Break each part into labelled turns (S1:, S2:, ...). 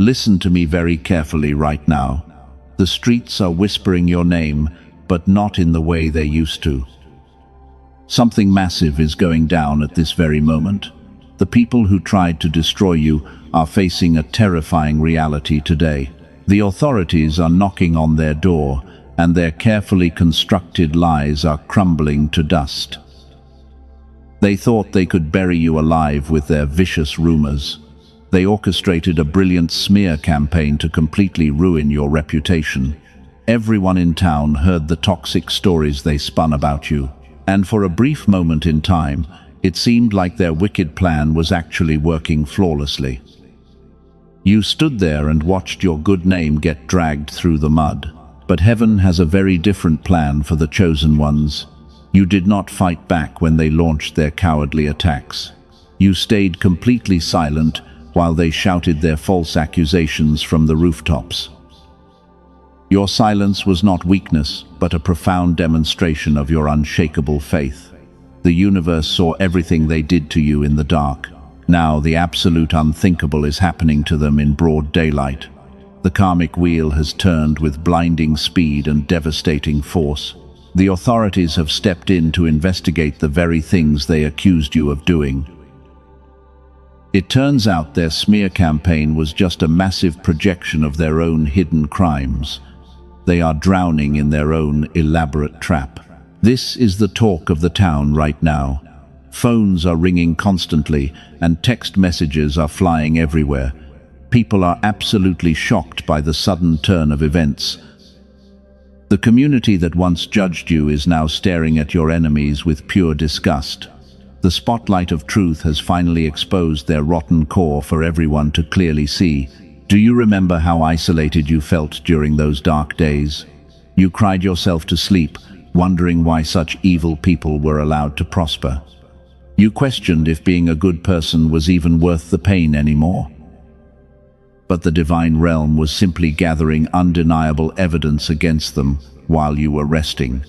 S1: Listen to me very carefully right now. The streets are whispering your name, but not in the way they used to. Something massive is going down at this very moment. The people who tried to destroy you are facing a terrifying reality today. The authorities are knocking on their door, and their carefully constructed lies are crumbling to dust. They thought they could bury you alive with their vicious rumors. They orchestrated a brilliant smear campaign to completely ruin your reputation. Everyone in town heard the toxic stories they spun about you, and for a brief moment in time, it seemed like their wicked plan was actually working flawlessly. You stood there and watched your good name get dragged through the mud. But heaven has a very different plan for the chosen ones. You did not fight back when they launched their cowardly attacks. You stayed completely silent while they shouted their false accusations from the rooftops. Your silence was not weakness, but a profound demonstration of your unshakable faith. The universe saw everything they did to you in the dark. Now the absolute unthinkable is happening to them in broad daylight. The karmic wheel has turned with blinding speed and devastating force. The authorities have stepped in to investigate the very things they accused you of doing. It turns out their smear campaign was just a massive projection of their own hidden crimes. They are drowning in their own elaborate trap. This is the talk of the town right now. Phones are ringing constantly, and text messages are flying everywhere. People are absolutely shocked by the sudden turn of events. The community that once judged you is now staring at your enemies with pure disgust. The spotlight of truth has finally exposed their rotten core for everyone to clearly see. Do you remember how isolated you felt during those dark days? You cried yourself to sleep, wondering why such evil people were allowed to prosper. You questioned if being a good person was even worth the pain anymore. But the divine realm was simply gathering undeniable evidence against them while you were resting.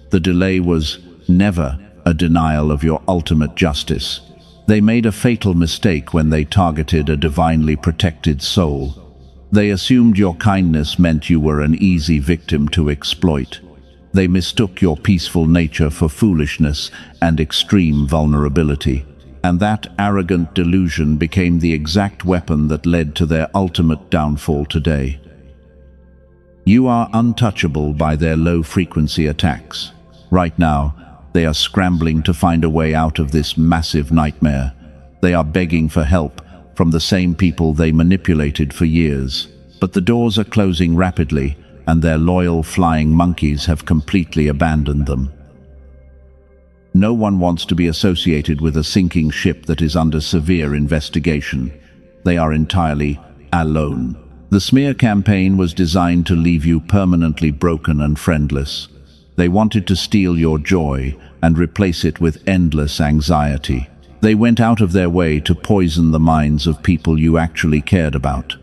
S1: The delay was never a denial of your ultimate justice. They made a fatal mistake when they targeted a divinely protected soul. They assumed your kindness meant you were an easy victim to exploit. They mistook your peaceful nature for foolishness and extreme vulnerability. And that arrogant delusion became the exact weapon that led to their ultimate downfall today. You are untouchable by their low-frequency attacks. Right now, they are scrambling to find a way out of this massive nightmare. They are begging for help from the same people they manipulated for years. But the doors are closing rapidly, and their loyal flying monkeys have completely abandoned them. No one wants to be associated with a sinking ship that is under severe investigation. They are entirely alone. The smear campaign was designed to leave you permanently broken and friendless. They wanted to steal your joy and replace it with endless anxiety. They went out of their way to poison the minds of people you actually cared about.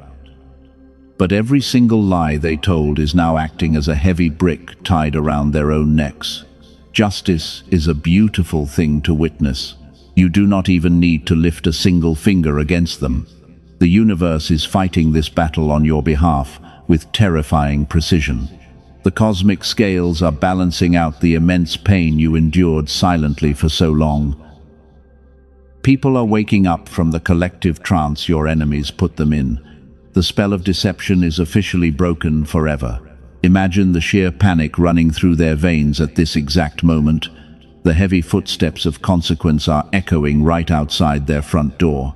S1: But every single lie they told is now acting as a heavy brick tied around their own necks. Justice is a beautiful thing to witness. You do not even need to lift a single finger against them. The universe is fighting this battle on your behalf with terrifying precision. The cosmic scales are balancing out the immense pain you endured silently for so long. People are waking up from the collective trance your enemies put them in. The spell of deception is officially broken forever. Imagine the sheer panic running through their veins at this exact moment. The heavy footsteps of consequence are echoing right outside their front door.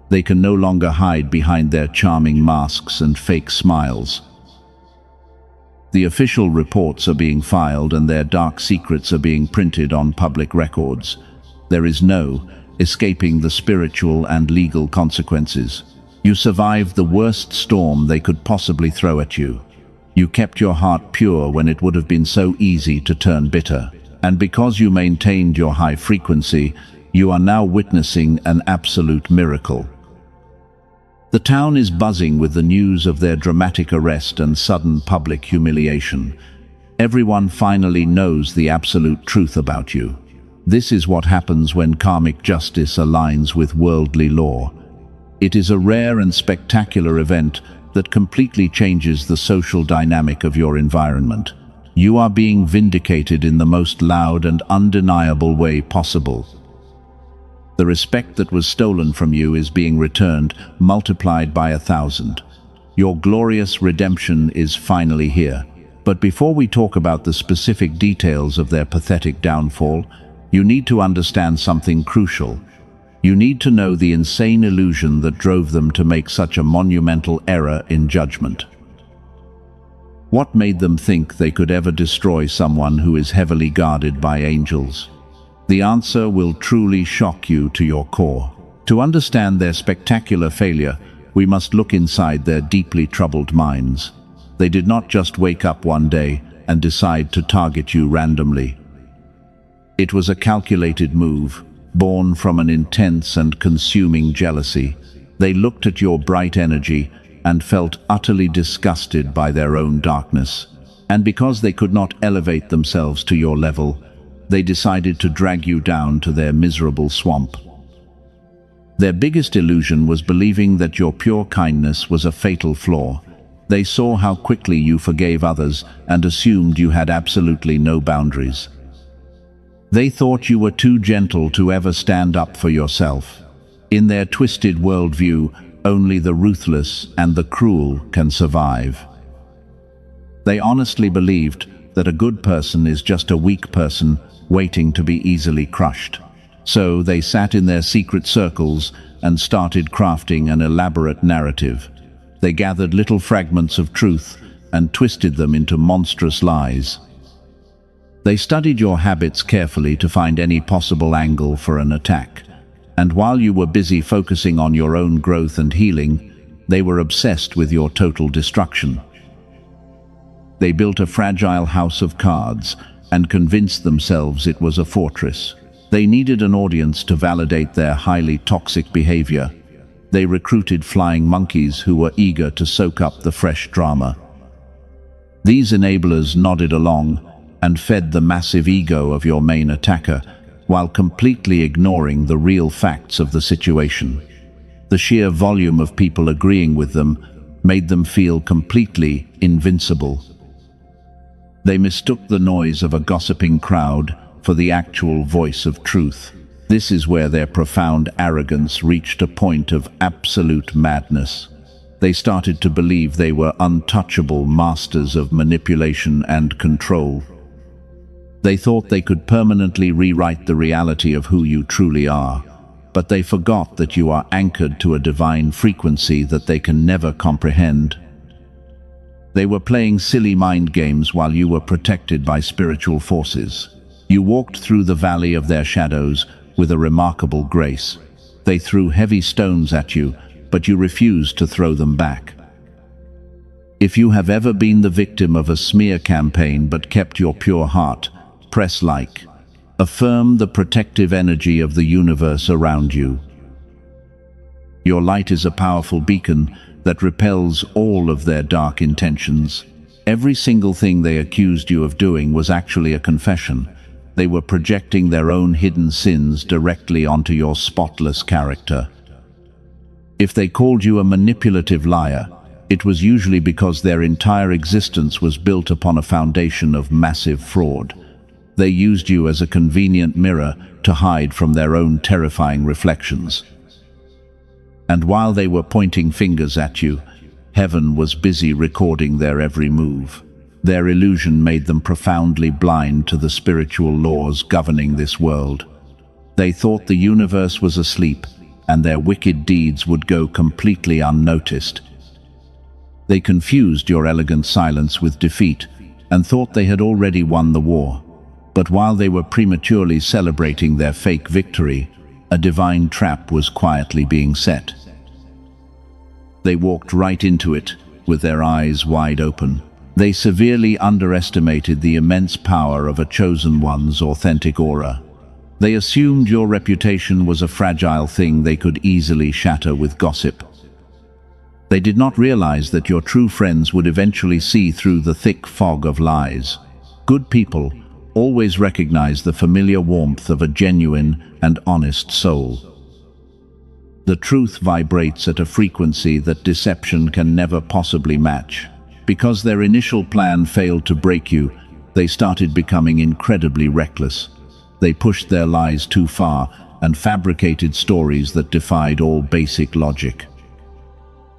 S1: They can no longer hide behind their charming masks and fake smiles. The official reports are being filed and their dark secrets are being printed on public records. There is no escaping the spiritual and legal consequences. You survived the worst storm they could possibly throw at you. You kept your heart pure when it would have been so easy to turn bitter. And because you maintained your high frequency, you are now witnessing an absolute miracle. The town is buzzing with the news of their dramatic arrest and sudden public humiliation. Everyone finally knows the absolute truth about you. This is what happens when karmic justice aligns with worldly law. It is a rare and spectacular event that completely changes the social dynamic of your environment. You are being vindicated in the most loud and undeniable way possible. The respect that was stolen from you is being returned, multiplied by 1,000. Your glorious redemption is finally here. But before we talk about the specific details of their pathetic downfall, you need to understand something crucial. You need to know the insane illusion that drove them to make such a monumental error in judgment. What made them think they could ever destroy someone who is heavily guarded by angels? The answer will truly shock you to your core. To understand their spectacular failure, we must look inside their deeply troubled minds. They did not just wake up one day and decide to target you randomly. It was a calculated move, born from an intense and consuming jealousy. They looked at your bright energy and felt utterly disgusted by their own darkness. And because they could not elevate themselves to your level, they decided to drag you down to their miserable swamp. Their biggest illusion was believing that your pure kindness was a fatal flaw. They saw how quickly you forgave others and assumed you had absolutely no boundaries. They thought you were too gentle to ever stand up for yourself. In their twisted worldview, only the ruthless and the cruel can survive. They honestly believed that a good person is just a weak person waiting to be easily crushed. So they sat in their secret circles and started crafting an elaborate narrative. They gathered little fragments of truth and twisted them into monstrous lies. They studied your habits carefully to find any possible angle for an attack. And while you were busy focusing on your own growth and healing, they were obsessed with your total destruction. They built a fragile house of cards and convinced themselves it was a fortress. They needed an audience to validate their highly toxic behavior. They recruited flying monkeys who were eager to soak up the fresh drama. These enablers nodded along and fed the massive ego of your main attacker, while completely ignoring the real facts of the situation. The sheer volume of people agreeing with them made them feel completely invincible. They mistook the noise of a gossiping crowd for the actual voice of truth. This is where their profound arrogance reached a point of absolute madness. They started to believe they were untouchable masters of manipulation and control. They thought they could permanently rewrite the reality of who you truly are, but they forgot that you are anchored to a divine frequency that they can never comprehend. They were playing silly mind games while you were protected by spiritual forces. You walked through the valley of their shadows with a remarkable grace. They threw heavy stones at you, but you refused to throw them back. If you have ever been the victim of a smear campaign but kept your pure heart, press like. Affirm the protective energy of the universe around you. Your light is a powerful beacon that repels all of their dark intentions. Every single thing they accused you of doing was actually a confession. They were projecting their own hidden sins directly onto your spotless character. If they called you a manipulative liar, it was usually because their entire existence was built upon a foundation of massive fraud. They used you as a convenient mirror to hide from their own terrifying reflections. And while they were pointing fingers at you, heaven was busy recording their every move. Their illusion made them profoundly blind to the spiritual laws governing this world. They thought the universe was asleep, and their wicked deeds would go completely unnoticed. They confused your elegant silence with defeat, and thought they had already won the war. But while they were prematurely celebrating their fake victory, a divine trap was quietly being set. They walked right into it, with their eyes wide open. They severely underestimated the immense power of a chosen one's authentic aura. They assumed your reputation was a fragile thing they could easily shatter with gossip. They did not realize that your true friends would eventually see through the thick fog of lies. Good people always recognize the familiar warmth of a genuine and honest soul. The truth vibrates at a frequency that deception can never possibly match. Because their initial plan failed to break you, they started becoming incredibly reckless. They pushed their lies too far and fabricated stories that defied all basic logic.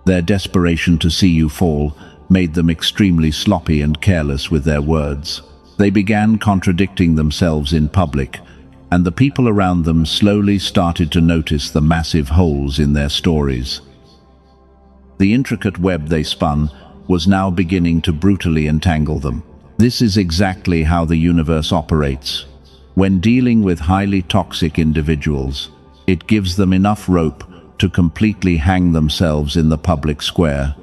S1: Their desperation to see you fall made them extremely sloppy and careless with their words. They began contradicting themselves in public, and the people around them slowly started to notice the massive holes in their stories. The intricate web they spun was now beginning to brutally entangle them. This is exactly how the universe operates. When dealing with highly toxic individuals, it gives them enough rope to completely hang themselves in the public square.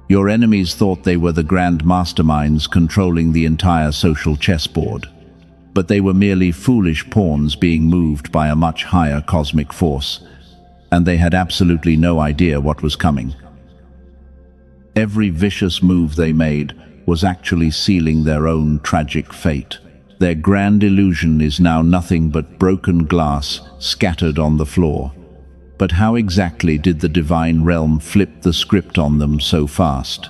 S1: Your enemies thought they were the grand masterminds controlling the entire social chessboard, but they were merely foolish pawns being moved by a much higher cosmic force, and they had absolutely no idea what was coming. Every vicious move they made was actually sealing their own tragic fate. Their grand illusion is now nothing but broken glass scattered on the floor. But how exactly did the divine realm flip the script on them so fast?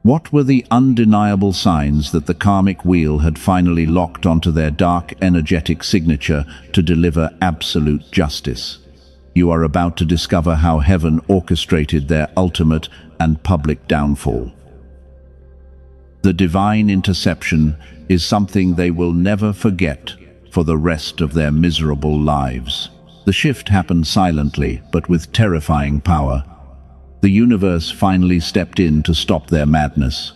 S1: What were the undeniable signs that the karmic wheel had finally locked onto their dark, energetic signature to deliver absolute justice? You are about to discover how heaven orchestrated their ultimate and public downfall. The divine interception is something they will never forget for the rest of their miserable lives. The shift happened silently, but with terrifying power. The universe finally stepped in to stop their madness.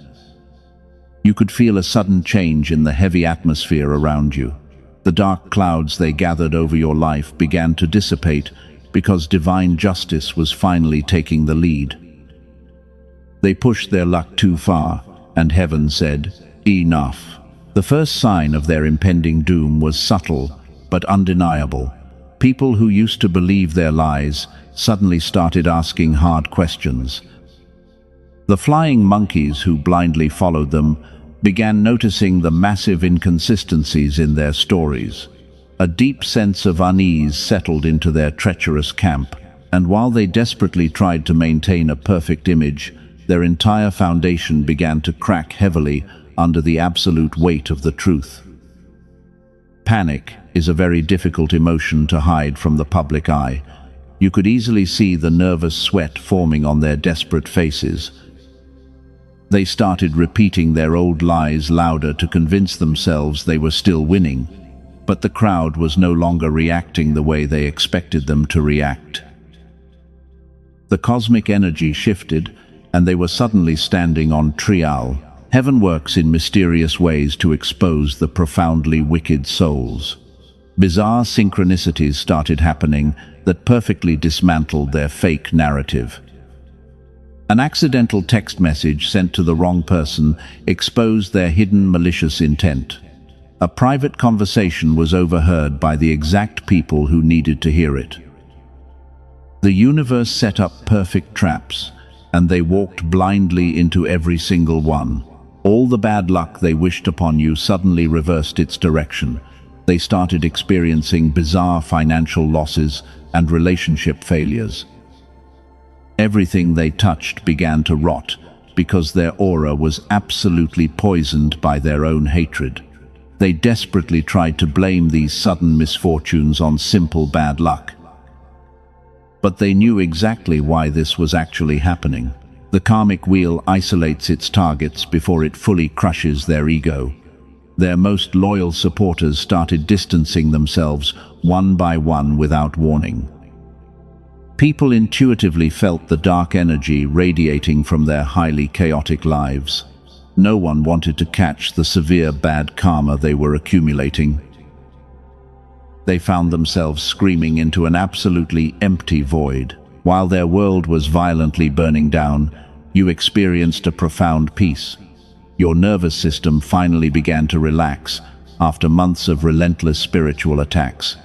S1: You could feel a sudden change in the heavy atmosphere around you. The dark clouds they gathered over your life began to dissipate because divine justice was finally taking the lead. They pushed their luck too far, and heaven said, "Enough." The first sign of their impending doom was subtle but undeniable. People who used to believe their lies suddenly started asking hard questions. The flying monkeys who blindly followed them began noticing the massive inconsistencies in their stories. A deep sense of unease settled into their treacherous camp, and while they desperately tried to maintain a perfect image, their entire foundation began to crack heavily under the absolute weight of the truth. Panic is a very difficult emotion to hide from the public eye. You could easily see the nervous sweat forming on their desperate faces. They started repeating their old lies louder to convince themselves they were still winning, but the crowd was no longer reacting the way they expected them to react. The cosmic energy shifted, and they were suddenly standing on trial. Heaven works in mysterious ways to expose the profoundly wicked souls. Bizarre synchronicities started happening that perfectly dismantled their fake narrative. An accidental text message sent to the wrong person exposed their hidden malicious intent. A private conversation was overheard by the exact people who needed to hear it. The universe set up perfect traps, and they walked blindly into every single one. All the bad luck they wished upon you suddenly reversed its direction. They started experiencing bizarre financial losses and relationship failures. Everything they touched began to rot because their aura was absolutely poisoned by their own hatred. They desperately tried to blame these sudden misfortunes on simple bad luck. But they knew exactly why this was actually happening. The karmic wheel isolates its targets before it fully crushes their ego. Their most loyal supporters started distancing themselves one by one without warning. People intuitively felt the dark energy radiating from their highly chaotic lives. No one wanted to catch the severe bad karma they were accumulating. They found themselves screaming into an absolutely empty void. While their world was violently burning down, you experienced a profound peace. Your nervous system finally began to relax after months of relentless spiritual attacks.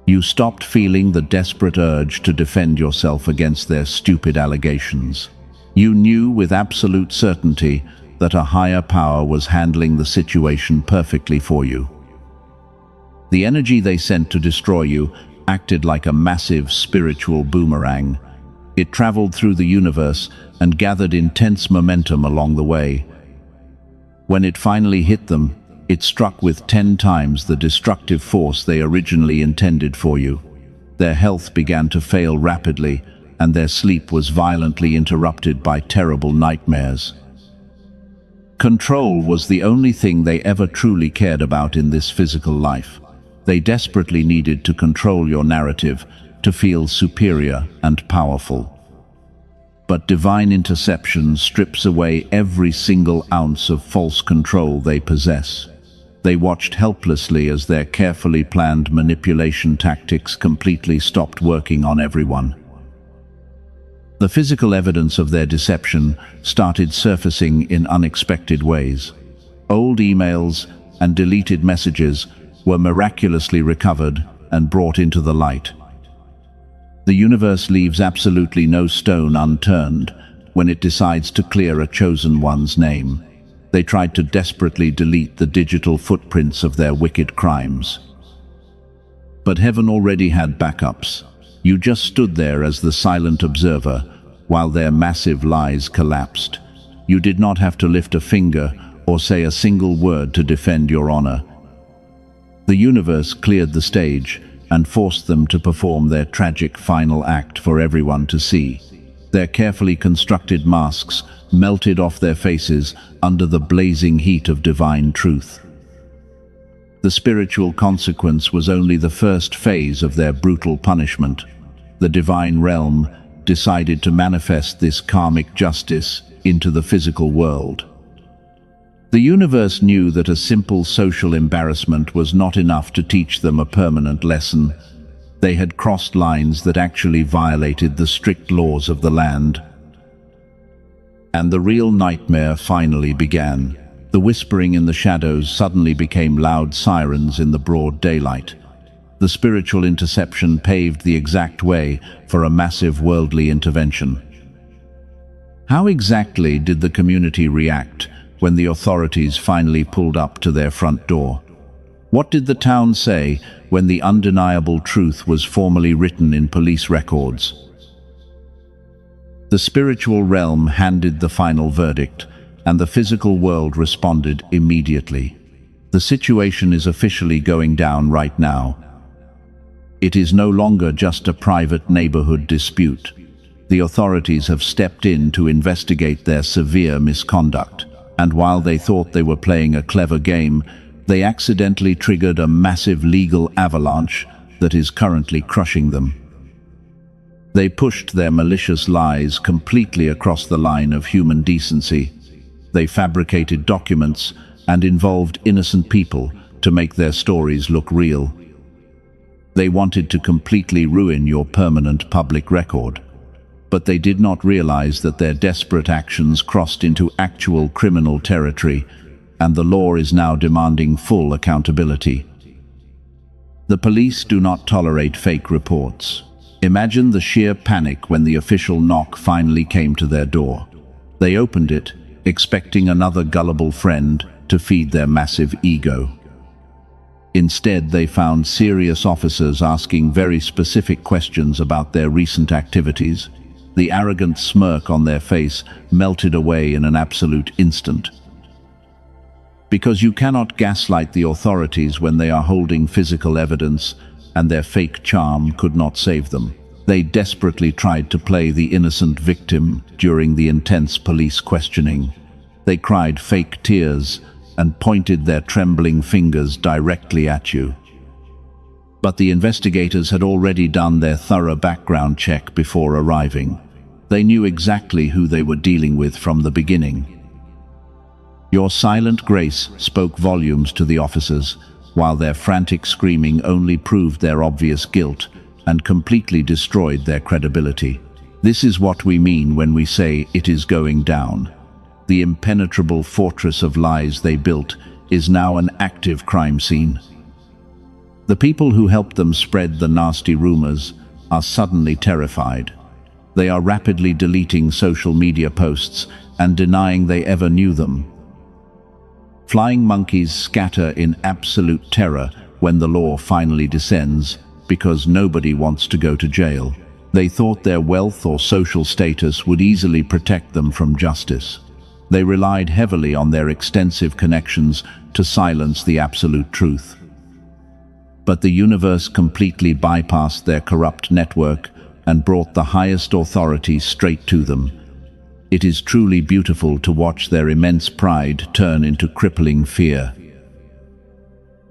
S1: You stopped feeling the desperate urge to defend yourself against their stupid allegations. You knew with absolute certainty that a higher power was handling the situation perfectly for you. The energy they sent to destroy you acted like a massive spiritual boomerang. It traveled through the universe and gathered intense momentum along the way. When it finally hit them, it struck with 10 times the destructive force they originally intended for you. Their health began to fail rapidly, and their sleep was violently interrupted by terrible nightmares. Control was the only thing they ever truly cared about in this physical life. They desperately needed to control your narrative, to feel superior and powerful. But divine interception strips away every single ounce of false control they possess. They watched helplessly as their carefully planned manipulation tactics completely stopped working on everyone. The physical evidence of their deception started surfacing in unexpected ways. Old emails and deleted messages were miraculously recovered and brought into the light. The universe leaves absolutely no stone unturned when it decides to clear a chosen one's name. They tried to desperately delete the digital footprints of their wicked crimes. But heaven already had backups. You just stood there as the silent observer while their massive lies collapsed. You did not have to lift a finger or say a single word to defend your honor. The universe cleared the stage and forced them to perform their tragic final act for everyone to see. Their carefully constructed masks melted off their faces under the blazing heat of divine truth. The spiritual consequence was only the first phase of their brutal punishment. The divine realm decided to manifest this karmic justice into the physical world. The universe knew that a simple social embarrassment was not enough to teach them a permanent lesson. They had crossed lines that actually violated the strict laws of the land. And the real nightmare finally began. The whispering in the shadows suddenly became loud sirens in the broad daylight. The spiritual interception paved the exact way for a massive worldly intervention. How exactly did the community react when the authorities finally pulled up to their front door? What did the town say when the undeniable truth was formally written in police records? The spiritual realm handed the final verdict, and the physical world responded immediately. The situation is officially going down right now. It is no longer just a private neighborhood dispute. The authorities have stepped in to investigate their severe misconduct, and while they thought they were playing a clever game, they accidentally triggered a massive legal avalanche that is currently crushing them. They pushed their malicious lies completely across the line of human decency. They fabricated documents and involved innocent people to make their stories look real. They wanted to completely ruin your permanent public record, but they did not realize that their desperate actions crossed into actual criminal territory, and the law is now demanding full accountability. The police do not tolerate fake reports. Imagine the sheer panic when the official knock finally came to their door. They opened it, expecting another gullible friend to feed their massive ego. Instead, they found serious officers asking very specific questions about their recent activities. The arrogant smirk on their face melted away in an absolute instant. Because you cannot gaslight the authorities when they are holding physical evidence, and their fake charm could not save them. They desperately tried to play the innocent victim during the intense police questioning. They cried fake tears and pointed their trembling fingers directly at you. But the investigators had already done their thorough background check before arriving. They knew exactly who they were dealing with from the beginning. Your silent grace spoke volumes to the officers, while their frantic screaming only proved their obvious guilt and completely destroyed their credibility. This is what we mean when we say it is going down. The impenetrable fortress of lies they built is now an active crime scene. The people who helped them spread the nasty rumors are suddenly terrified. They are rapidly deleting social media posts and denying they ever knew them. Flying monkeys scatter in absolute terror when the law finally descends, because nobody wants to go to jail. They thought their wealth or social status would easily protect them from justice. They relied heavily on their extensive connections to silence the absolute truth. But the universe completely bypassed their corrupt network and brought the highest authority straight to them. It is truly beautiful to watch their immense pride turn into crippling fear.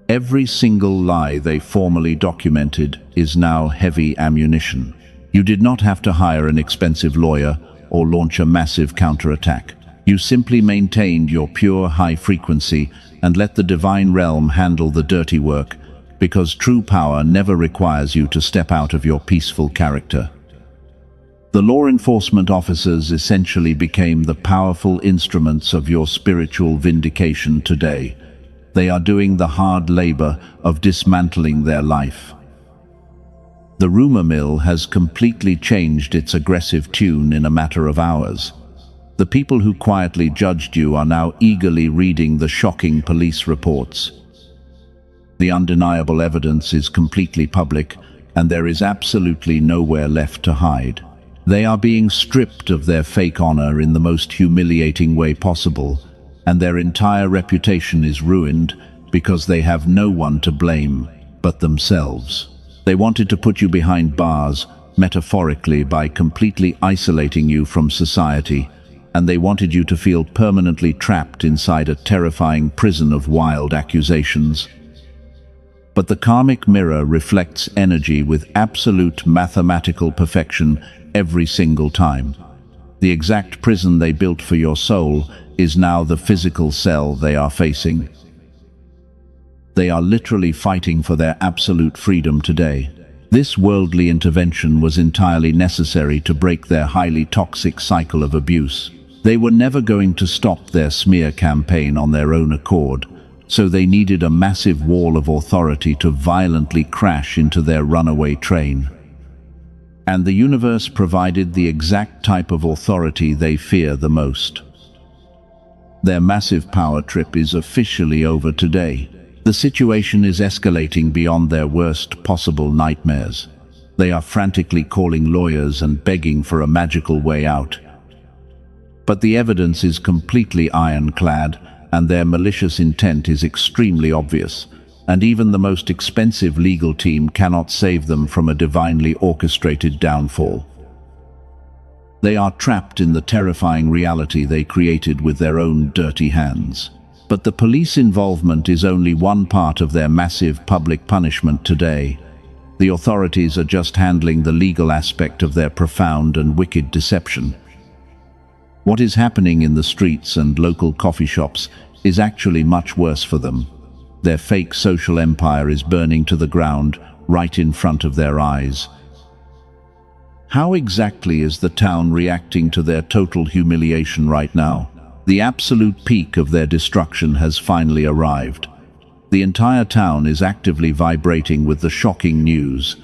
S1: Every single lie they formally documented is now heavy ammunition. You did not have to hire an expensive lawyer or launch a massive counterattack. You simply maintained your pure high frequency and let the divine realm handle the dirty work, because true power never requires you to step out of your peaceful character. The law enforcement officers essentially became the powerful instruments of your spiritual vindication today. They are doing the hard labor of dismantling their life. The rumor mill has completely changed its aggressive tune in a matter of hours. The people who quietly judged you are now eagerly reading the shocking police reports. The undeniable evidence is completely public, and there is absolutely nowhere left to hide. They are being stripped of their fake honor in the most humiliating way possible, and their entire reputation is ruined because they have no one to blame but themselves. They wanted to put you behind bars, metaphorically, by completely isolating you from society, and they wanted you to feel permanently trapped inside a terrifying prison of wild accusations. But the karmic mirror reflects energy with absolute mathematical perfection every single time. The exact prison they built for your soul is now the physical cell they are facing. They are literally fighting for their absolute freedom today. This worldly intervention was entirely necessary to break their highly toxic cycle of abuse. They were never going to stop their smear campaign on their own accord, so they needed a massive wall of authority to violently crash into their runaway train. And the universe provided the exact type of authority they fear the most. Their massive power trip is officially over today. The situation is escalating beyond their worst possible nightmares. They are frantically calling lawyers and begging for a magical way out. But the evidence is completely ironclad, and their malicious intent is extremely obvious, and even the most expensive legal team cannot save them from a divinely orchestrated downfall. They are trapped in the terrifying reality they created with their own dirty hands. But the police involvement is only one part of their massive public punishment today. The authorities are just handling the legal aspect of their profound and wicked deception. What is happening in the streets and local coffee shops is actually much worse for them. Their fake social empire is burning to the ground right in front of their eyes. How exactly is the town reacting to their total humiliation right now? The absolute peak of their destruction has finally arrived. The entire town is actively vibrating with the shocking news.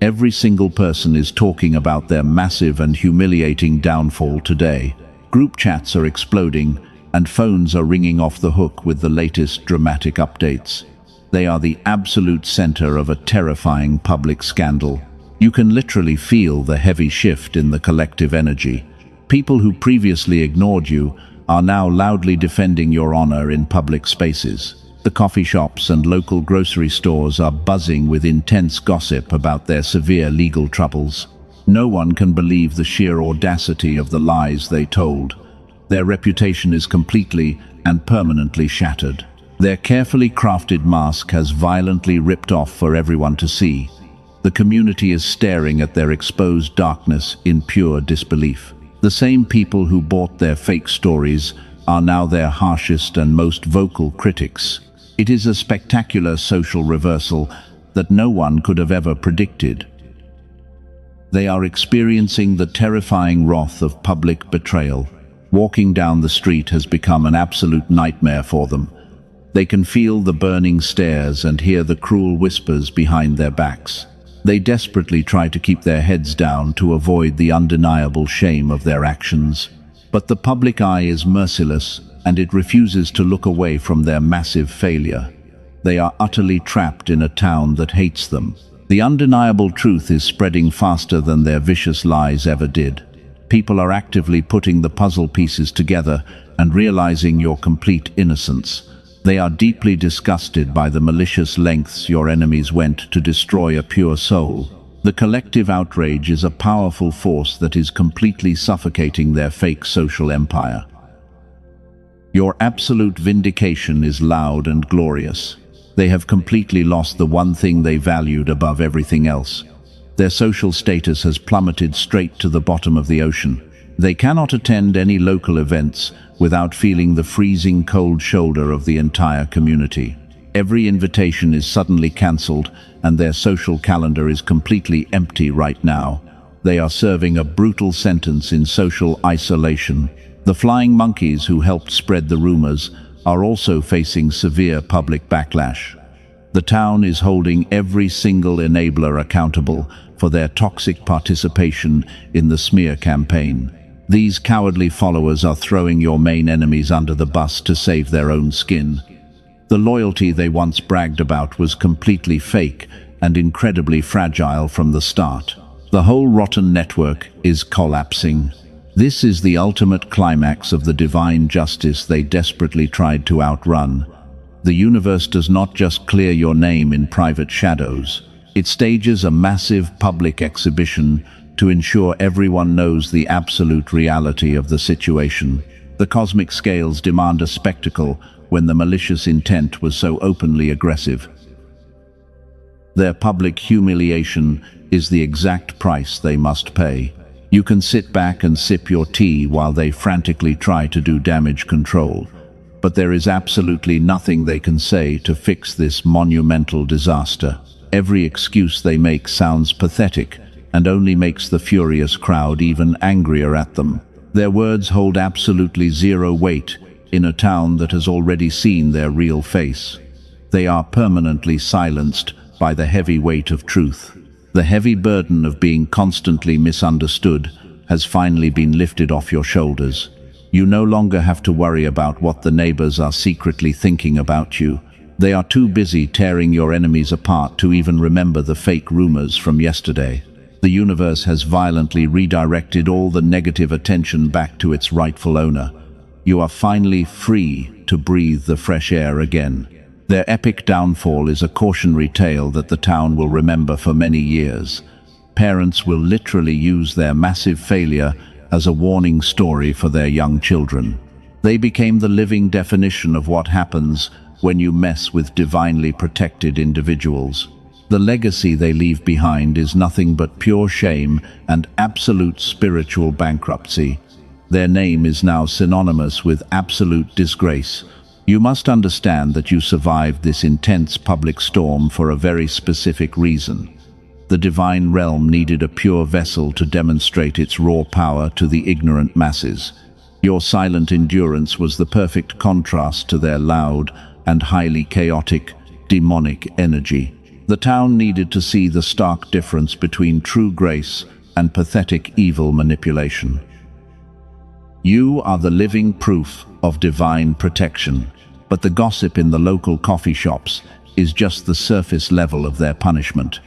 S1: Every single person is talking about their massive and humiliating downfall today. Group chats are exploding, and phones are ringing off the hook with the latest dramatic updates. They are the absolute center of a terrifying public scandal. You can literally feel the heavy shift in the collective energy. People who previously ignored you are now loudly defending your honor in public spaces. The coffee shops and local grocery stores are buzzing with intense gossip about their severe legal troubles. No one can believe the sheer audacity of the lies they told. Their reputation is completely and permanently shattered. Their carefully crafted mask has violently ripped off for everyone to see. The community is staring at their exposed darkness in pure disbelief. The same people who bought their fake stories are now their harshest and most vocal critics. It is a spectacular social reversal that no one could have ever predicted. They are experiencing the terrifying wrath of public betrayal. Walking down the street has become an absolute nightmare for them. They can feel the burning stares and hear the cruel whispers behind their backs. They desperately try to keep their heads down to avoid the undeniable shame of their actions. But the public eye is merciless, and it refuses to look away from their massive failure. They are utterly trapped in a town that hates them. The undeniable truth is spreading faster than their vicious lies ever did. People are actively putting the puzzle pieces together and realizing your complete innocence. They are deeply disgusted by the malicious lengths your enemies went to destroy a pure soul. The collective outrage is a powerful force that is completely suffocating their fake social empire. Your absolute vindication is loud and glorious. They have completely lost the one thing they valued above everything else. Their social status has plummeted straight to the bottom of the ocean. They cannot attend any local events without feeling the freezing cold shoulder of the entire community. Every invitation is suddenly cancelled, and their social calendar is completely empty right now. They are serving a brutal sentence in social isolation. The flying monkeys who helped spread the rumors are also facing severe public backlash. The town is holding every single enabler accountable for their toxic participation in the smear campaign. These cowardly followers are throwing your main enemies under the bus to save their own skin. The loyalty they once bragged about was completely fake and incredibly fragile from the start. The whole rotten network is collapsing. This is the ultimate climax of the divine justice they desperately tried to outrun. The universe does not just clear your name in private shadows. It stages a massive public exhibition to ensure everyone knows the absolute reality of the situation. The cosmic scales demand a spectacle when the malicious intent was so openly aggressive. Their public humiliation is the exact price they must pay. You can sit back and sip your tea while they frantically try to do damage control, but there is absolutely nothing they can say to fix this monumental disaster. Every excuse they make sounds pathetic and only makes the furious crowd even angrier at them. Their words hold absolutely zero weight in a town that has already seen their real face. They are permanently silenced by the heavy weight of truth. The heavy burden of being constantly misunderstood has finally been lifted off your shoulders. You no longer have to worry about what the neighbors are secretly thinking about you. They are too busy tearing your enemies apart to even remember the fake rumors from yesterday. The universe has violently redirected all the negative attention back to its rightful owner. You are finally free to breathe the fresh air again. Their epic downfall is a cautionary tale that the town will remember for many years. Parents will literally use their massive failure as a warning story for their young children. They became the living definition of what happens when you mess with divinely protected individuals. The legacy they leave behind is nothing but pure shame and absolute spiritual bankruptcy. Their name is now synonymous with absolute disgrace. You must understand that you survived this intense public storm for a very specific reason. The divine realm needed a pure vessel to demonstrate its raw power to the ignorant masses. Your silent endurance was the perfect contrast to their loud and highly chaotic, demonic energy. The town needed to see the stark difference between true grace and pathetic evil manipulation. You are the living proof of divine protection, but the gossip in the local coffee shops is just the surface level of their punishment.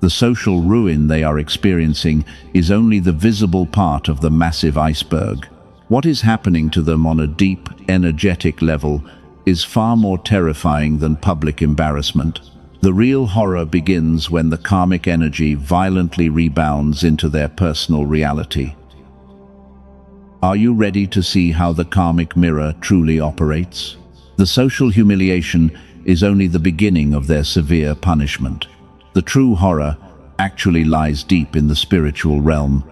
S1: The social ruin they are experiencing is only the visible part of the massive iceberg. What is happening to them on a deep, energetic level is far more terrifying than public embarrassment. The real horror begins when the karmic energy violently rebounds into their personal reality. Are you ready to see how the karmic mirror truly operates? The social humiliation is only the beginning of their severe punishment. The true horror actually lies deep in the spiritual realm.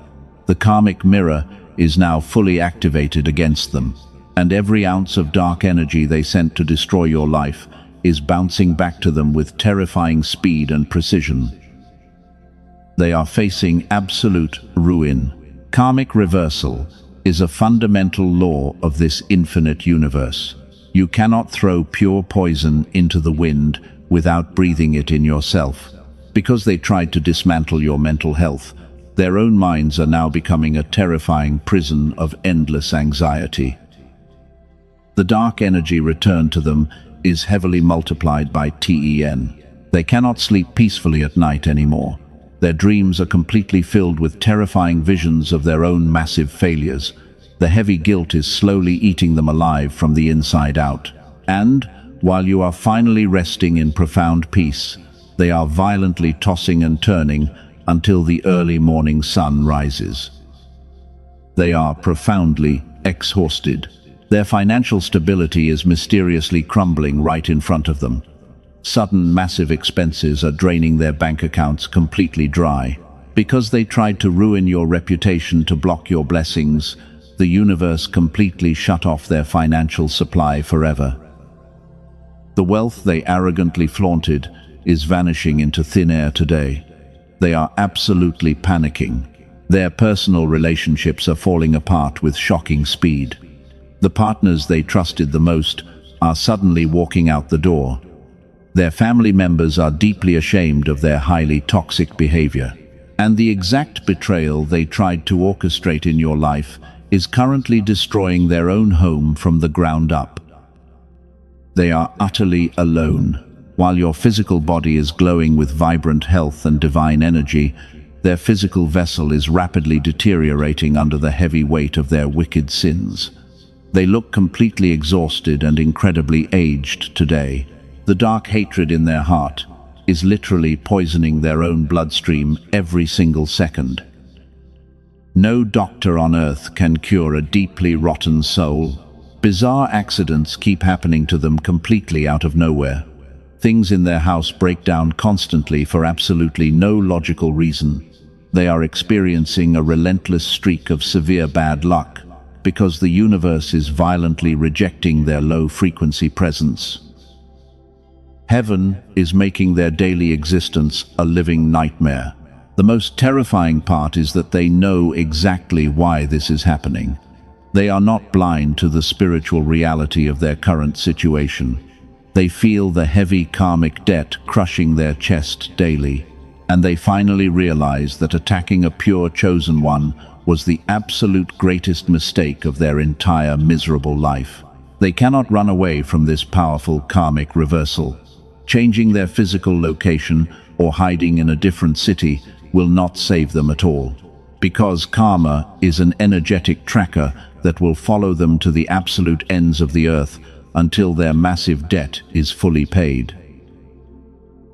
S1: The karmic mirror is now fully activated against them, and every ounce of dark energy they sent to destroy your life is bouncing back to them with terrifying speed and precision. They are facing absolute ruin. Karmic reversal is a fundamental law of this infinite universe. You cannot throw pure poison into the wind without breathing it in yourself. Because they tried to dismantle your mental health, their own minds are now becoming a terrifying prison of endless anxiety. The dark energy returned to them is heavily multiplied by 10. They cannot sleep peacefully at night anymore. Their dreams are completely filled with terrifying visions of their own massive failures. The heavy guilt is slowly eating them alive from the inside out. And, while you are finally resting in profound peace, they are violently tossing and turning until the early morning sun rises. They are profoundly exhausted. Their financial stability is mysteriously crumbling right in front of them. Sudden massive expenses are draining their bank accounts completely dry. Because they tried to ruin your reputation to block your blessings, the universe completely shut off their financial supply forever. The wealth they arrogantly flaunted is vanishing into thin air today. They are absolutely panicking. Their personal relationships are falling apart with shocking speed. The partners they trusted the most are suddenly walking out the door. Their family members are deeply ashamed of their highly toxic behavior. And the exact betrayal they tried to orchestrate in your life is currently destroying their own home from the ground up. They are utterly alone. While your physical body is glowing with vibrant health and divine energy, their physical vessel is rapidly deteriorating under the heavy weight of their wicked sins. They look completely exhausted and incredibly aged today. The dark hatred in their heart is literally poisoning their own bloodstream every single second. No doctor on earth can cure a deeply rotten soul. Bizarre accidents keep happening to them completely out of nowhere. Things in their house break down constantly for absolutely no logical reason. They are experiencing a relentless streak of severe bad luck because the universe is violently rejecting their low-frequency presence. Heaven is making their daily existence a living nightmare. The most terrifying part is that they know exactly why this is happening. They are not blind to the spiritual reality of their current situation. They feel the heavy karmic debt crushing their chest daily, and they finally realize that attacking a pure chosen one was the absolute greatest mistake of their entire miserable life. They cannot run away from this powerful karmic reversal. Changing their physical location or hiding in a different city will not save them at all, because karma is an energetic tracker that will follow them to the absolute ends of the earth until their massive debt is fully paid.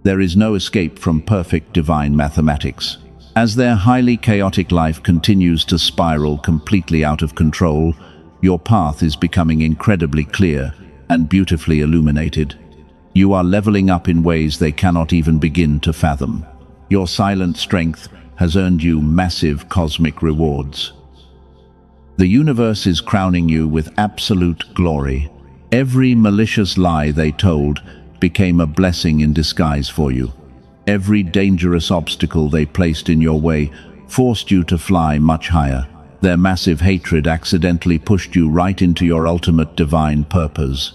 S1: There is no escape from perfect divine mathematics. As their highly chaotic life continues to spiral completely out of control, your path is becoming incredibly clear and beautifully illuminated. You are leveling up in ways they cannot even begin to fathom. Your silent strength has earned you massive cosmic rewards. The universe is crowning you with absolute glory. Every malicious lie they told became a blessing in disguise for you. Every dangerous obstacle they placed in your way forced you to fly much higher. Their massive hatred accidentally pushed you right into your ultimate divine purpose.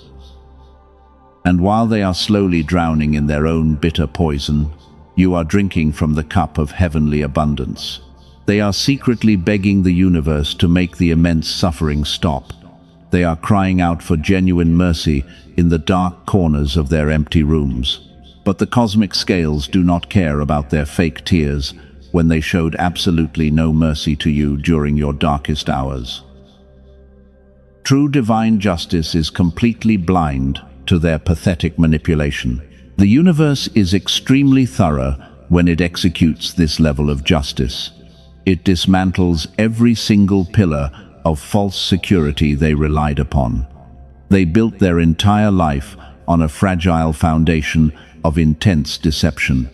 S1: And while they are slowly drowning in their own bitter poison, you are drinking from the cup of heavenly abundance. They are secretly begging the universe to make the immense suffering stop. They are crying out for genuine mercy in the dark corners of their empty rooms. But the cosmic scales do not care about their fake tears when they showed absolutely no mercy to you during your darkest hours. True divine justice is completely blind to their pathetic manipulation. The universe is extremely thorough when it executes this level of justice. It dismantles every single pillar of false security they relied upon. They built their entire life on a fragile foundation of intense deception.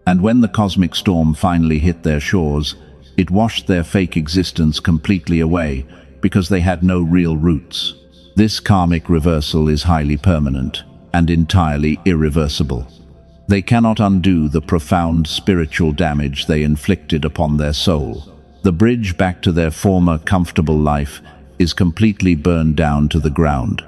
S1: And when the cosmic storm finally hit their shores, it washed their fake existence completely away because they had no real roots. This karmic reversal is highly permanent and entirely irreversible. They cannot undo the profound spiritual damage they inflicted upon their soul. The bridge back to their former comfortable life is completely burned down to the ground.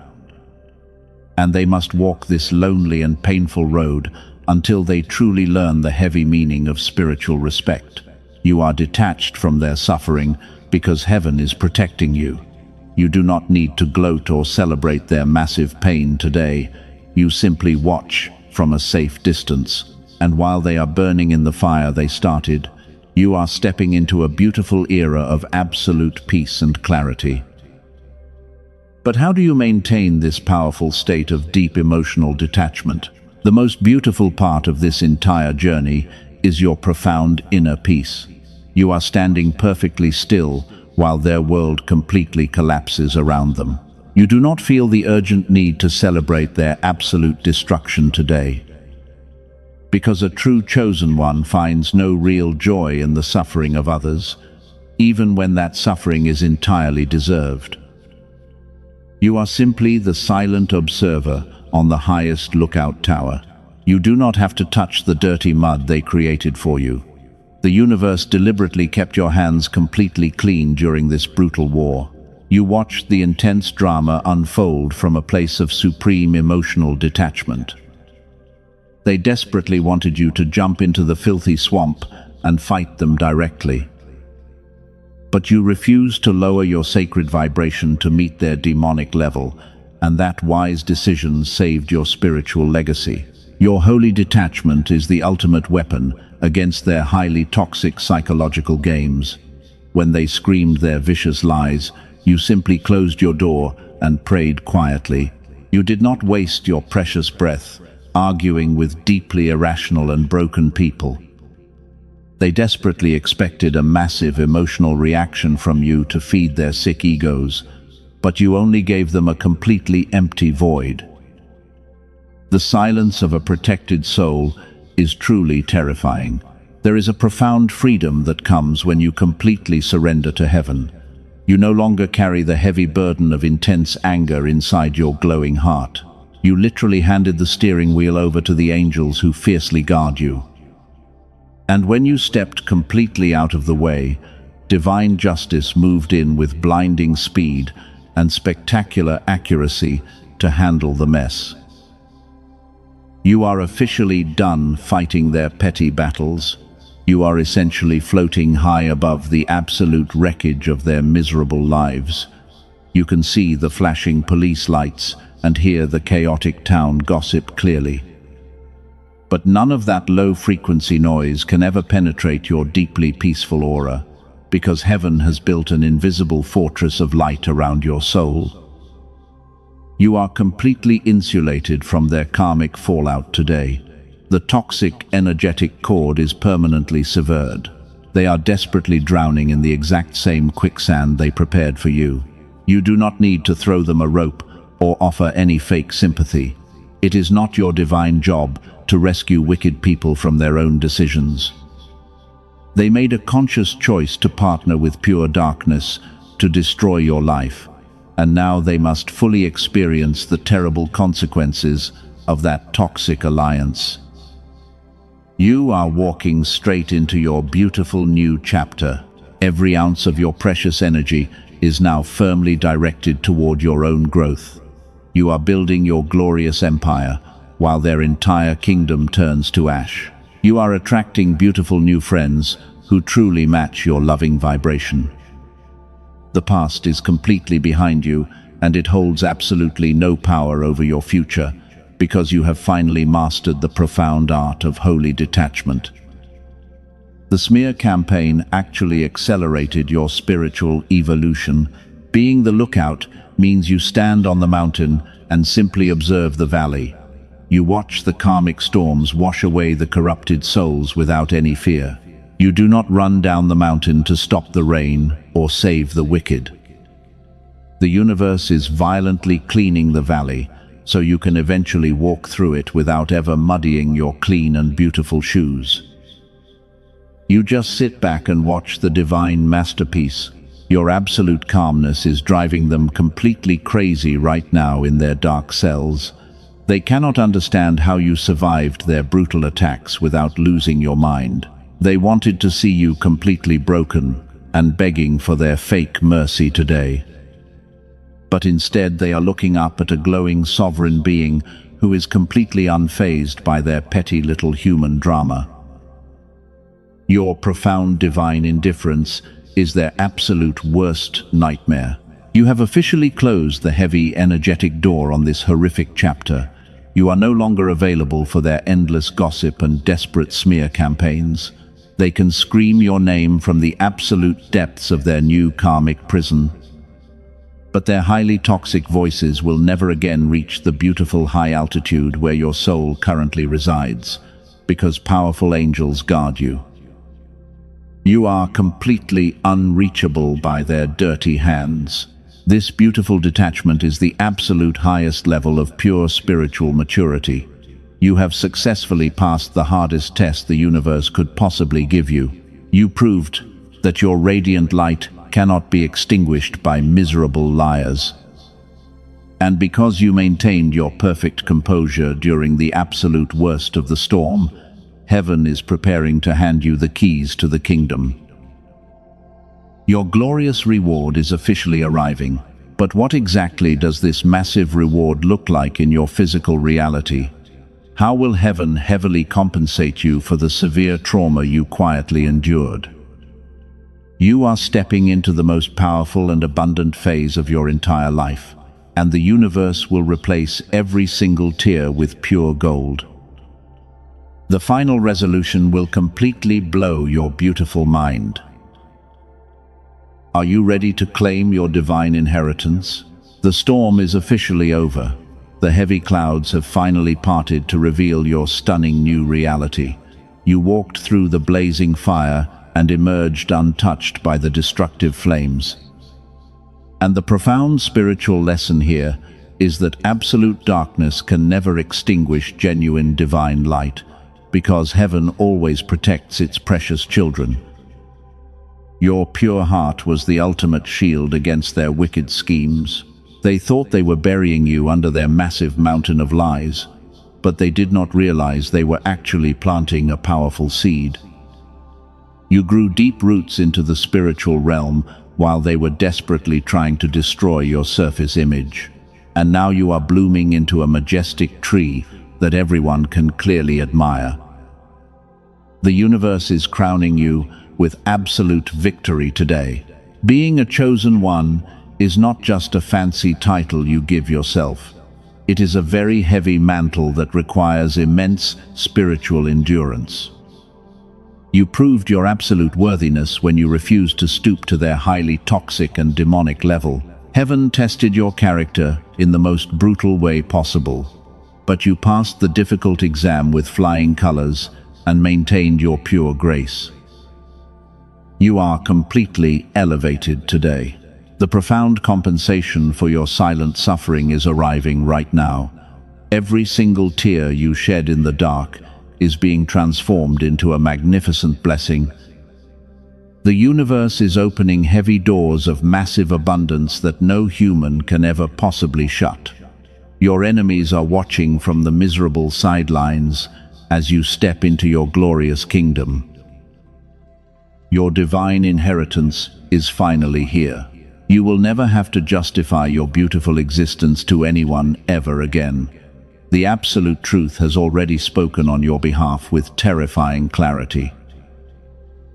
S1: And they must walk this lonely and painful road until they truly learn the heavy meaning of spiritual respect. You are detached from their suffering because heaven is protecting you. You do not need to gloat or celebrate their massive pain today. You simply watch from a safe distance, and while they are burning in the fire they started, you are stepping into a beautiful era of absolute peace and clarity. But how do you maintain this powerful state of deep emotional detachment? The most beautiful part of this entire journey is your profound inner peace. You are standing perfectly still while their world completely collapses around them. You do not feel the urgent need to celebrate their absolute destruction today, because a true chosen one finds no real joy in the suffering of others, even when that suffering is entirely deserved. You are simply the silent observer on the highest lookout tower. You do not have to touch the dirty mud they created for you. The universe deliberately kept your hands completely clean during this brutal war. You watched the intense drama unfold from a place of supreme emotional detachment. They desperately wanted you to jump into the filthy swamp and fight them directly. But you refused to lower your sacred vibration to meet their demonic level, and that wise decision saved your spiritual legacy. Your holy detachment is the ultimate weapon against their highly toxic psychological games. When they screamed their vicious lies, you simply closed your door and prayed quietly. You did not waste your precious breath arguing with deeply irrational and broken people. They desperately expected a massive emotional reaction from you to feed their sick egos, but you only gave them a completely empty void. The silence of a protected soul is truly terrifying. There is a profound freedom that comes when you completely surrender to heaven. You no longer carry the heavy burden of intense anger inside your glowing heart. You literally handed the steering wheel over to the angels who fiercely guard you. And when you stepped completely out of the way, divine justice moved in with blinding speed and spectacular accuracy to handle the mess. You are officially done fighting their petty battles. You are essentially floating high above the absolute wreckage of their miserable lives. You can see the flashing police lights and hear the chaotic town gossip clearly. But none of that low-frequency noise can ever penetrate your deeply peaceful aura, because heaven has built an invisible fortress of light around your soul. You are completely insulated from their karmic fallout today. The toxic, energetic cord is permanently severed. They are desperately drowning in the exact same quicksand they prepared for you. You do not need to throw them a rope or offer any fake sympathy. It is not your divine job to rescue wicked people from their own decisions. They made a conscious choice to partner with pure darkness to destroy your life, and now they must fully experience the terrible consequences of that toxic alliance. You are walking straight into your beautiful new chapter. Every ounce of your precious energy is now firmly directed toward your own growth. You are building your glorious empire, while their entire kingdom turns to ash. You are attracting beautiful new friends who truly match your loving vibration. The past is completely behind you, and it holds absolutely no power over your future, because you have finally mastered the profound art of holy detachment. The smear campaign actually accelerated your spiritual evolution. Being the lookout means you stand on the mountain and simply observe the valley. You watch the karmic storms wash away the corrupted souls without any fear. You do not run down the mountain to stop the rain or save the wicked. The universe is violently cleaning the valley, so you can eventually walk through it without ever muddying your clean and beautiful shoes. You just sit back and watch the divine masterpiece. Your absolute calmness is driving them completely crazy right now in their dark cells. They cannot understand how you survived their brutal attacks without losing your mind. They wanted to see you completely broken and begging for their fake mercy today. But instead they are looking up at a glowing sovereign being who is completely unfazed by their petty little human drama. Your profound divine indifference is their absolute worst nightmare. You have officially closed the heavy, energetic door on this horrific chapter. You are no longer available for their endless gossip and desperate smear campaigns. They can scream your name from the absolute depths of their new karmic prison. But their highly toxic voices will never again reach the beautiful high altitude where your soul currently resides, because powerful angels guard you. You are completely unreachable by their dirty hands. This beautiful detachment is the absolute highest level of pure spiritual maturity. You have successfully passed the hardest test the universe could possibly give you. You proved that your radiant light cannot be extinguished by miserable liars. And because you maintained your perfect composure during the absolute worst of the storm, heaven is preparing to hand you the keys to the kingdom. Your glorious reward is officially arriving. But what exactly does this massive reward look like in your physical reality? How will heaven heavily compensate you for the severe trauma you quietly endured? You are stepping into the most powerful and abundant phase of your entire life, and the universe will replace every single tear with pure gold. The final resolution will completely blow your beautiful mind. Are you ready to claim your divine inheritance? The storm is officially over. The heavy clouds have finally parted to reveal your stunning new reality. You walked through the blazing fire and emerged untouched by the destructive flames. And the profound spiritual lesson here is that absolute darkness can never extinguish genuine divine light, because heaven always protects its precious children. Your pure heart was the ultimate shield against their wicked schemes. They thought they were burying you under their massive mountain of lies, but they did not realize they were actually planting a powerful seed. You grew deep roots into the spiritual realm while they were desperately trying to destroy your surface image. And now you are blooming into a majestic tree that everyone can clearly admire. The universe is crowning you with absolute victory today. Being a chosen one is not just a fancy title you give yourself. It is a very heavy mantle that requires immense spiritual endurance. You proved your absolute worthiness when you refused to stoop to their highly toxic and demonic level. Heaven tested your character in the most brutal way possible, but you passed the difficult exam with flying colors and maintained your pure grace. You are completely elevated today. The profound compensation for your silent suffering is arriving right now. Every single tear you shed in the dark is being transformed into a magnificent blessing. The universe is opening heavy doors of massive abundance that no human can ever possibly shut. Your enemies are watching from the miserable sidelines as you step into your glorious kingdom. Your divine inheritance is finally here. You will never have to justify your beautiful existence to anyone ever again. The absolute truth has already spoken on your behalf with terrifying clarity.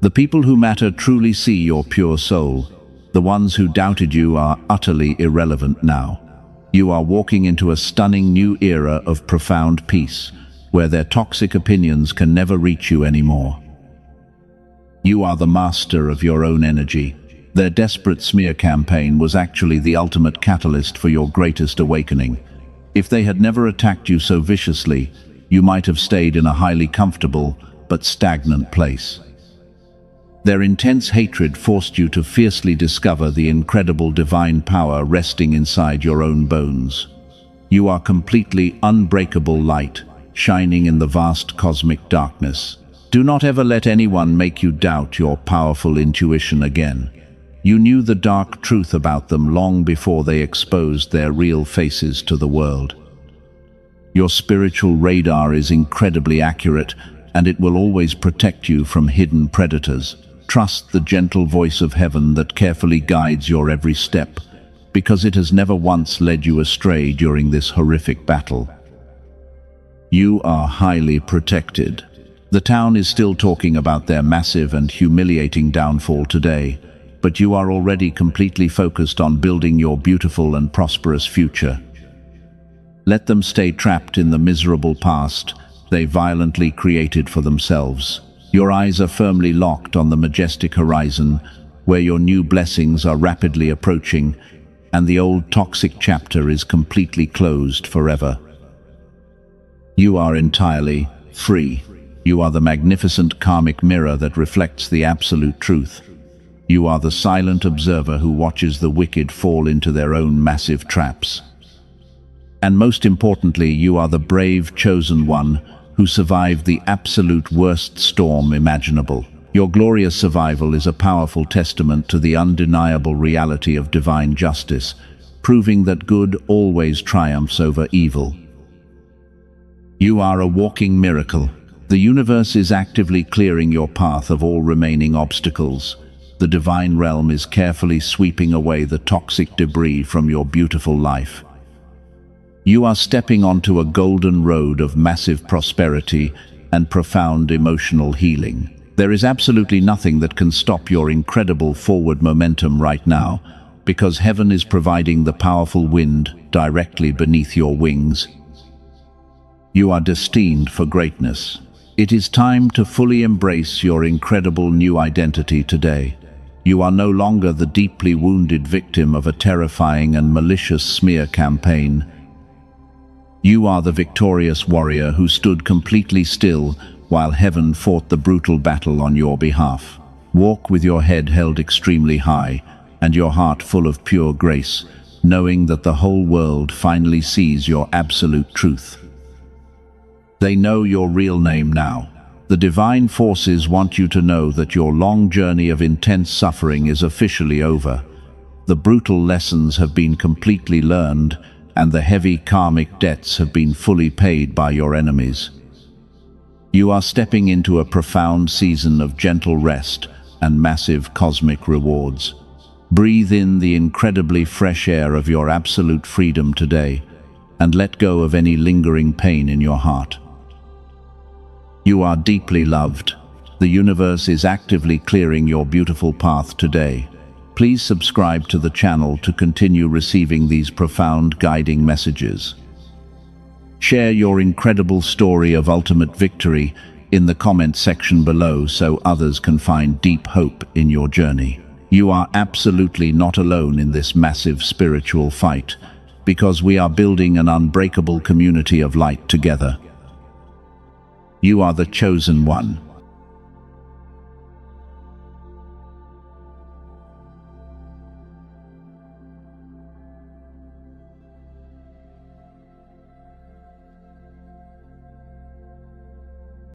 S1: The people who matter truly see your pure soul. The ones who doubted you are utterly irrelevant now. You are walking into a stunning new era of profound peace, where their toxic opinions can never reach you anymore. You are the master of your own energy. Their desperate smear campaign was actually the ultimate catalyst for your greatest awakening. If they had never attacked you so viciously, you might have stayed in a highly comfortable but stagnant place. Their intense hatred forced you to fiercely discover the incredible divine power resting inside your own bones. You are completely unbreakable light, shining in the vast cosmic darkness. Do not ever let anyone make you doubt your powerful intuition again. You knew the dark truth about them long before they exposed their real faces to the world. Your spiritual radar is incredibly accurate, and it will always protect you from hidden predators. Trust the gentle voice of heaven that carefully guides your every step, because it has never once led you astray during this horrific battle. You are highly protected. The town is still talking about their massive and humiliating downfall today, but you are already completely focused on building your beautiful and prosperous future. Let them stay trapped in the miserable past they violently created for themselves. Your eyes are firmly locked on the majestic horizon, where your new blessings are rapidly approaching, and the old toxic chapter is completely closed forever. You are entirely free. You are the magnificent karmic mirror that reflects the absolute truth. You are the silent observer who watches the wicked fall into their own massive traps. And most importantly, you are the brave chosen one who survived the absolute worst storm imaginable. Your glorious survival is a powerful testament to the undeniable reality of divine justice, proving that good always triumphs over evil. You are a walking miracle. The universe is actively clearing your path of all remaining obstacles. The divine realm is carefully sweeping away the toxic debris from your beautiful life. You are stepping onto a golden road of massive prosperity and profound emotional healing. There is absolutely nothing that can stop your incredible forward momentum right now, because heaven is providing the powerful wind directly beneath your wings. You are destined for greatness. It is time to fully embrace your incredible new identity today. You are no longer the deeply wounded victim of a terrifying and malicious smear campaign. You are the victorious warrior who stood completely still while heaven fought the brutal battle on your behalf. Walk with your head held extremely high and your heart full of pure grace, knowing that the whole world finally sees your absolute truth. They know your real name now. The divine forces want you to know that your long journey of intense suffering is officially over. The brutal lessons have been completely learned, and the heavy karmic debts have been fully paid by your enemies. You are stepping into a profound season of gentle rest and massive cosmic rewards. Breathe in the incredibly fresh air of your absolute freedom today, and let go of any lingering pain in your heart. You are deeply loved. The universe is actively clearing your beautiful path today. Please subscribe to the channel to continue receiving these profound guiding messages. Share your incredible story of ultimate victory in the comment section below so others can find deep hope in your journey. You are absolutely not alone in this massive spiritual fight, because we are building an unbreakable community of light together. You are the chosen one.